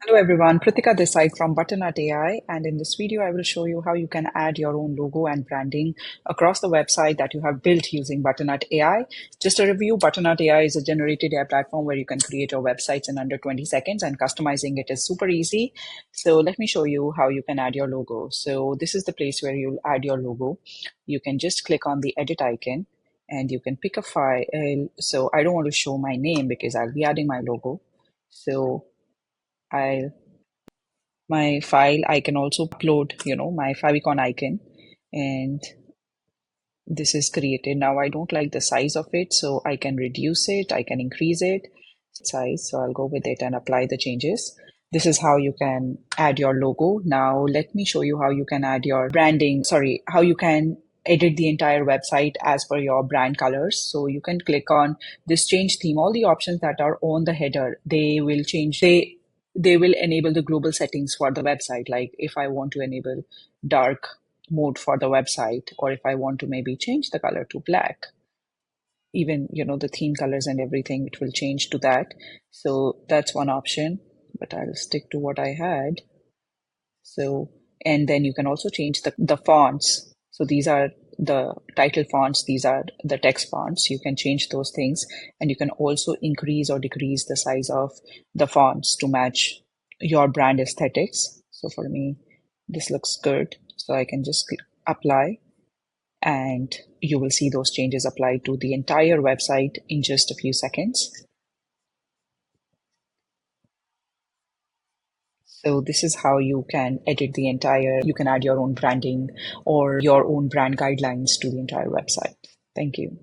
Hello everyone, Pritika this side from Butternut AI, and in this video I will show you how you can add your own logo and branding across the website that you have built using Butternut AI. Just a review, Butternut AI is a generated AI platform where you can create your websites in under 20 seconds and customizing it is super easy. So let me show you how you can add your logo. So this is the place where you'll add your logo. You can just click on the edit icon and you can pick a file. So I don't want to show my name because I'll be adding my logo. So I my file, I can also upload, my favicon icon, and this is created. Now I don't like the size of it, so I can reduce it, I can increase it size. So I'll go with it and apply the changes. This is how you can add your logo. Now let me show you how you can add your branding, sorry, how you can edit the entire website as per your brand colors. So you can click on this change theme. All the options that are on the header, they will change. They will enable the global settings for the website. Like if I want to enable dark mode for the website, or if I want to maybe change the color to black, even the theme colors and everything, it will change to that. So that's one option, but I'll stick to what I had. So, and then you can also change the fonts. So these are the title fonts, these are the text fonts. You can change those things, and you can also increase or decrease the size of the fonts to match your brand aesthetics. So for me, this looks good. So I can just apply, and you will see those changes applied to the entire website in just a few seconds. So this is how you can edit the entire, you can add your own branding or your own brand guidelines to the entire website. Thank you.